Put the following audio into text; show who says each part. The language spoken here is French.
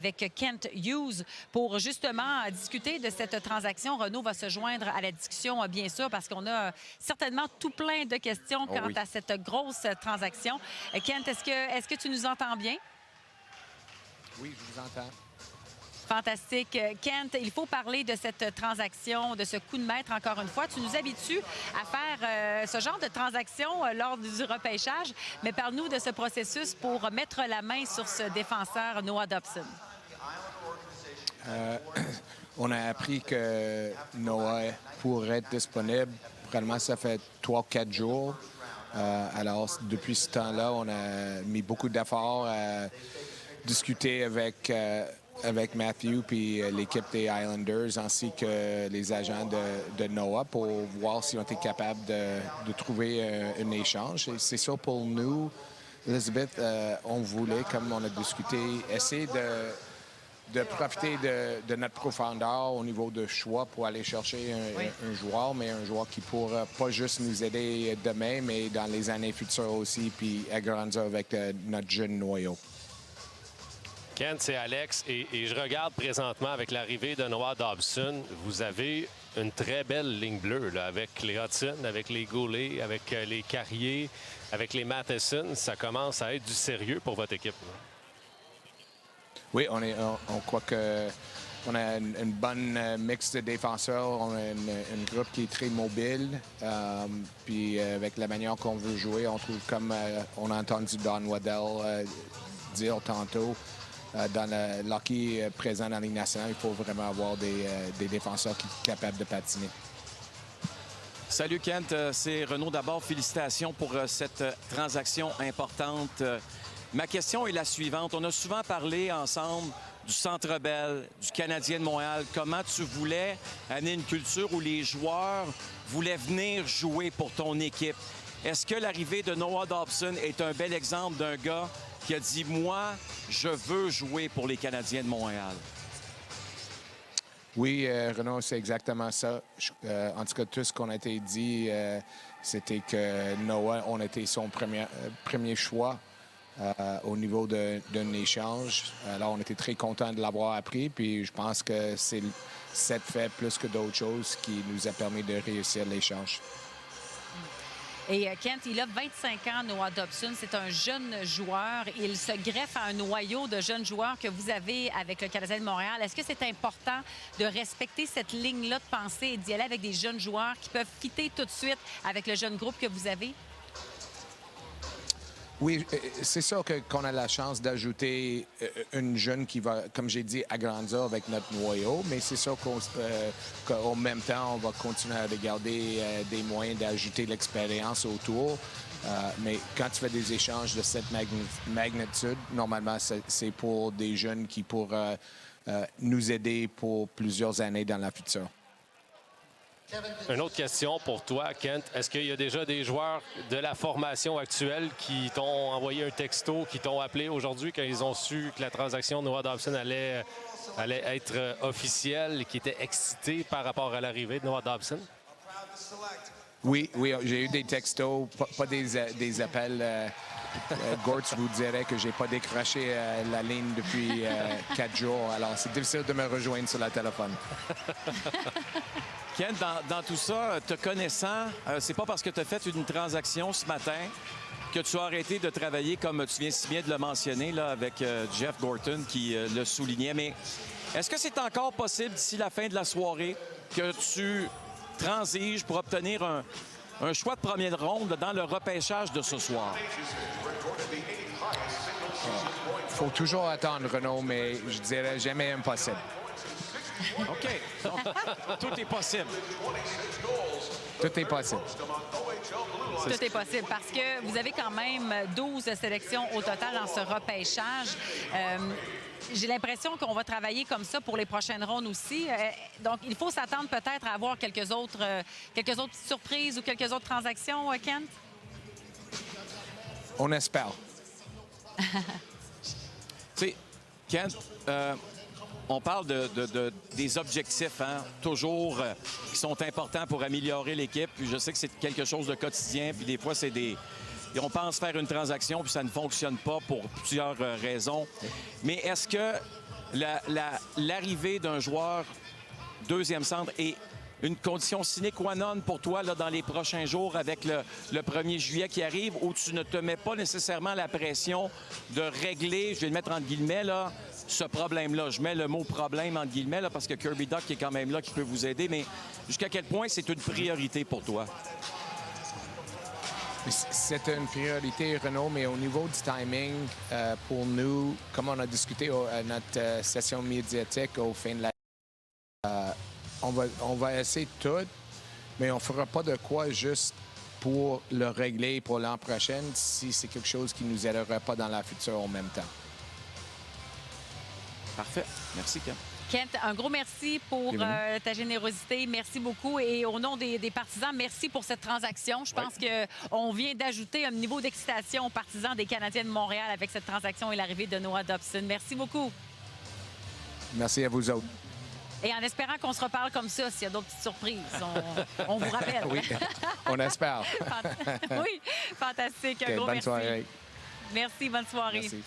Speaker 1: avec Kent Hughes pour justement discuter de cette transaction. Renaud va se joindre à la discussion, bien sûr, parce qu'on a certainement tout plein de questions quant à cette grosse transaction. Kent, est-ce que tu nous entends bien?
Speaker 2: Oui, je vous entends.
Speaker 1: Fantastique. Kent, il faut parler de cette transaction, de ce coup de maître, encore une fois. Tu nous habitues à faire ce genre de transaction lors du repêchage, mais parle-nous de ce processus pour mettre la main sur ce défenseur, Noah Dobson.
Speaker 2: On a appris que Noah pourrait être disponible. Probablement, ça fait 3-4 jours. Alors, depuis ce temps-là, on a mis beaucoup d'efforts à discuter avec Matthew puis l'équipe des Islanders ainsi que les agents de Noah pour voir si on était capable de trouver un échange. Et c'est ça pour nous, Elizabeth, on voulait, comme on a discuté, essayer de profiter de notre profondeur au niveau de choix pour aller chercher un joueur, mais un joueur qui pourra pas juste nous aider demain, mais dans les années futures aussi, puis agrandir avec notre jeune noyau.
Speaker 3: Kent, c'est Alex, et je regarde présentement avec l'arrivée de Noah Dobson, vous avez une très belle ligne bleue là, avec les Hudson, avec les Goulet, avec les Carrier, avec les Matheson. Ça commence à être du sérieux pour votre équipe. Là.
Speaker 2: Oui, on croit qu'on a une bonne mix de défenseurs. On a une groupe qui est très mobile. Puis avec la manière qu'on veut jouer, on trouve, comme on a entendu Don Waddell dire tantôt, dans le hockey présent dans la Ligue nationale, il faut vraiment avoir des défenseurs qui sont capables de patiner.
Speaker 4: Salut Kent, c'est Renaud. D'abord, félicitations pour cette transaction importante. Ma question est la suivante. On a souvent parlé ensemble du Centre Bell, du Canadien de Montréal. Comment tu voulais amener une culture où les joueurs voulaient venir jouer pour ton équipe. Est-ce que l'arrivée de Noah Dobson est un bel exemple d'un gars qui a dit « Moi, je veux jouer pour les Canadiens de Montréal ».
Speaker 2: Oui, Renaud, c'est exactement ça. En tout cas, tout ce qu'on a été dit, c'était que Noah, on était son premier choix au niveau d'un échange. Alors, on était très contents de l'avoir appris. Puis, je pense que c'est cette fait plus que d'autres choses qui nous a permis de réussir l'échange.
Speaker 1: Et Kent, il a 25 ans, Noah Dobson. C'est un jeune joueur. Il se greffe à un noyau de jeunes joueurs que vous avez avec le Canadien de Montréal. Est-ce que c'est important de respecter cette ligne-là de pensée et d'y aller avec des jeunes joueurs qui peuvent fitter tout de suite avec le jeune groupe que vous avez?
Speaker 2: Oui, c'est sûr qu'on a la chance d'ajouter une jeune qui va, comme j'ai dit, agrandir avec notre noyau, mais c'est sûr qu'en même temps, on va continuer à regarder des moyens d'ajouter l'expérience autour. Mais quand tu fais des échanges de cette magnitude, normalement, c'est pour des jeunes qui pourront nous aider pour plusieurs années dans la future.
Speaker 3: Une autre question pour toi, Kent. Est-ce qu'il y a déjà des joueurs de la formation actuelle qui t'ont envoyé un texto, qui t'ont appelé aujourd'hui quand ils ont su que la transaction de Noah Dobson allait être officielle, qui étaient excités par rapport à l'arrivée de Noah Dobson?
Speaker 2: Oui, j'ai eu des textos, pas des appels. Gortz vous dirait que j'ai pas décroché la ligne depuis 4 jours. Alors, c'est difficile de me rejoindre sur le téléphone.
Speaker 4: Ken, dans tout ça, te connaissant, c'est pas parce que tu as fait une transaction ce matin que tu as arrêté de travailler, comme tu viens si bien de le mentionner, là, avec Jeff Gorton qui le soulignait. Mais est-ce que c'est encore possible d'ici la fin de la soirée que tu transiges pour obtenir un choix de première ronde dans le repêchage de ce soir?
Speaker 2: Il faut toujours attendre, Renaud, mais je dirais jamais impossible.
Speaker 4: OK. Donc, tout est possible.
Speaker 2: Tout est possible.
Speaker 1: Tout est possible parce que vous avez quand même 12 sélections au total dans ce repêchage. J'ai l'impression qu'on va travailler comme ça pour les prochaines rondes aussi. Donc, il faut s'attendre peut-être à avoir quelques autres petites surprises ou quelques autres transactions, Kent?
Speaker 2: On espère.
Speaker 4: Tu sais, Kent, on parle des objectifs, hein, toujours, qui sont importants pour améliorer l'équipe. Puis je sais que c'est quelque chose de quotidien. Puis des fois, on pense faire une transaction, puis ça ne fonctionne pas pour plusieurs raisons. Mais est-ce que l'arrivée d'un joueur deuxième centre est une condition sine qua non pour toi là, dans les prochains jours avec le 1er juillet qui arrive, où tu ne te mets pas nécessairement la pression de régler, je vais le mettre entre guillemets, là, ce problème-là. Je mets le mot problème entre guillemets là, parce que Kirby Dach est quand même là qui peut vous aider, mais jusqu'à quel point c'est une priorité pour toi?
Speaker 2: C'est une priorité, Renaud, mais au niveau du timing, pour nous, comme on a discuté à notre session médiatique au fin de la... on va essayer tout, mais on ne fera pas de quoi juste pour le régler pour l'an prochain si c'est quelque chose qui ne nous aidera pas dans la future en même temps.
Speaker 4: Parfait. Merci, Ken.
Speaker 1: Kent, un gros merci pour ta générosité. Merci beaucoup. Et au nom des partisans, merci pour cette transaction. Je pense qu'on vient d'ajouter un niveau d'excitation aux partisans des Canadiens de Montréal avec cette transaction et l'arrivée de Noah Dobson. Merci beaucoup.
Speaker 2: Merci à vous autres.
Speaker 1: Et en espérant qu'on se reparle comme ça, s'il y a d'autres petites surprises, on vous rappelle.
Speaker 2: Oui, on espère.
Speaker 1: Oui, fantastique. Un
Speaker 2: Okay,
Speaker 1: gros
Speaker 2: bonne
Speaker 1: merci.
Speaker 2: soirée.
Speaker 1: Merci, bonne soirée.
Speaker 2: Merci.